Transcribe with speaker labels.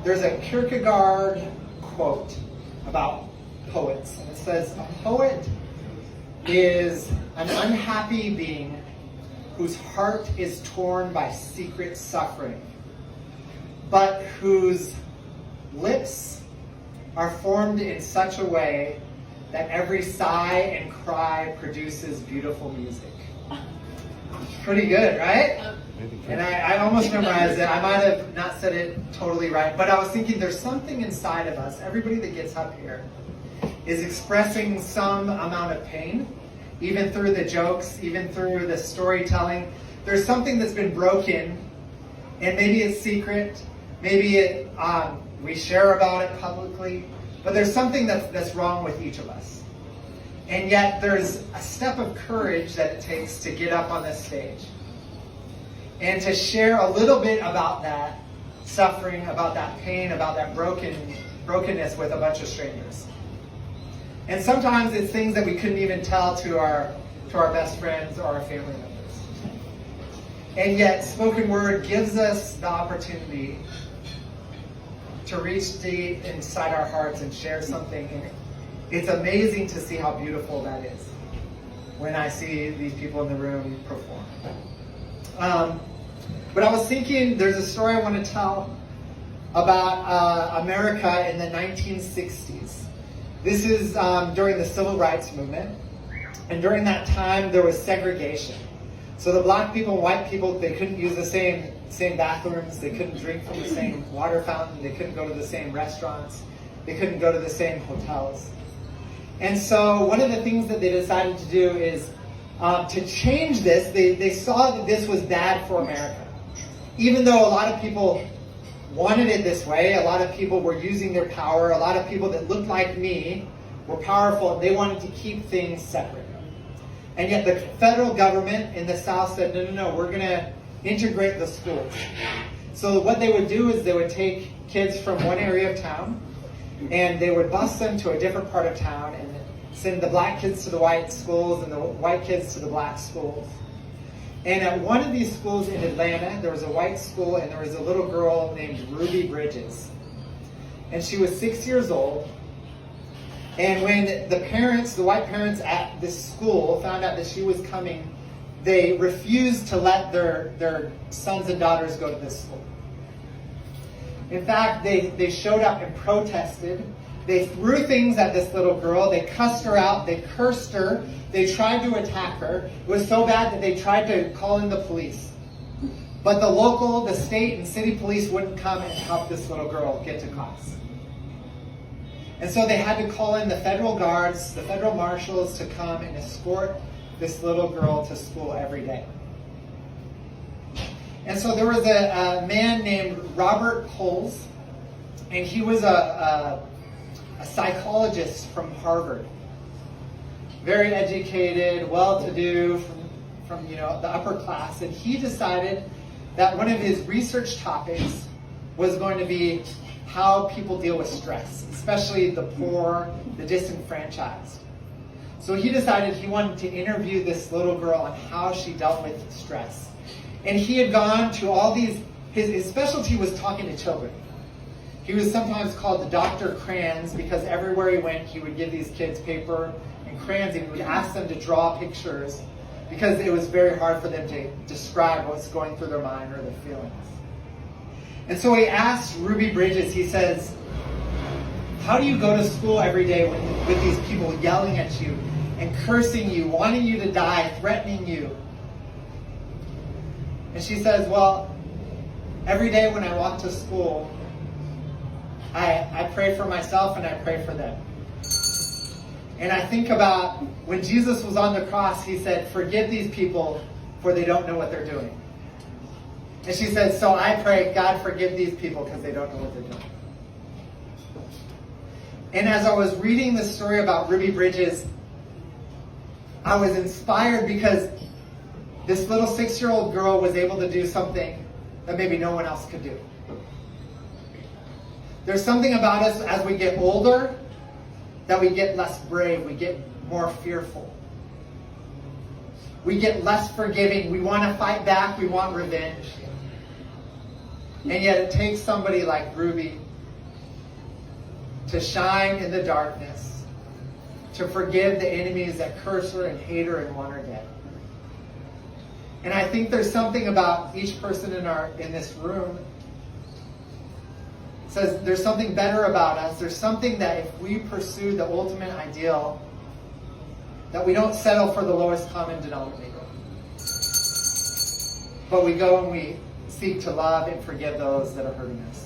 Speaker 1: there's a Kierkegaard quote about poets. And it says, a poet is an unhappy being whose heart is torn by secret suffering, but whose lips are formed in such a way that every sigh and cry produces beautiful music. Pretty good, right? And I almost memorized it. I might have not said it totally right, but I was thinking there's something inside of us. Everybody that gets up here is expressing some amount of pain, even through the jokes, even through the storytelling. There's something that's been broken, and maybe it's secret, maybe we share about it publicly, but there's something that's wrong with each of us. And yet there's a step of courage that it takes to get up on this stage and to share a little bit about that suffering, about that pain, about that brokenness with a bunch of strangers. And sometimes it's things that we couldn't even tell to our best friends or our family members. And yet spoken word gives us the opportunity to reach deep inside our hearts and share something. And it's amazing to see how beautiful that is when I see these people in the room perform. But I was thinking, there's a story I want to tell about America in the 1960s. This is during the Civil Rights Movement. And during that time, there was segregation. So the black people and white people, they couldn't use the same bathrooms. They couldn't drink from the same water fountain. They couldn't go to the same restaurants. They couldn't go to the same hotels. And so one of the things that they decided to do is to change this. They saw that this was bad for America. Even though a lot of people wanted it this way, a lot of people were using their power, a lot of people that looked like me were powerful, and they wanted to keep things separate. And yet the federal government in the South said, no, we're going to integrate the schools. So what they would do is they would take kids from one area of town, and they would bus them to a different part of town and send the black kids to the white schools and the white kids to the black schools. And at one of these schools in Atlanta, there was a white school, and there was a little girl named Ruby Bridges. And she was 6 years old. And when the white parents at this school found out that she was coming, they refused to let their sons and daughters go to this school. In fact, they showed up and protested. They threw things at this little girl. They cussed her out. They cursed her. They tried to attack her. It was so bad that they tried to call in the police. But the state and city police wouldn't come and help this little girl get to class. And so they had to call in the federal guards, the federal marshals, to come and escort this little girl to school every day. And so there was a man named Robert Coles, and he was a psychologist from Harvard. Very educated, well-to-do, from the upper class. And he decided that one of his research topics was going to be how people deal with stress, especially the poor, the disenfranchised. So he decided he wanted to interview this little girl on how she dealt with stress. And he had gone to all these, his specialty was talking to children. He was sometimes called the Dr. Crayons because everywhere he went, he would give these kids paper and crayons, and he would ask them to draw pictures because it was very hard for them to describe what's going through their mind or their feelings. And so he asked Ruby Bridges, he says, how do you go to school every day with these people yelling at you and cursing you, wanting you to die, threatening you? And she says, well, every day when I walk to school, I pray for myself and I pray for them. And I think about when Jesus was on the cross, he said, forgive these people for they don't know what they're doing. And she said, so I pray, God, forgive these people because they don't know what they're doing. And as I was reading the story about Ruby Bridges, I was inspired because this little 6-year-old girl was able to do something that maybe no one else could do. There's something about us as we get older that we get less brave, we get more fearful. We get less forgiving, we want to fight back, we want revenge. And yet it takes somebody like Ruby to shine in the darkness, to forgive the enemies that curse her and hate her and want her dead. And I think there's something about each person in this room. It says there's something better about us. There's something that if we pursue the ultimate ideal, that we don't settle for the lowest common denominator, but we go and we seek to love and forgive those that are hurting us.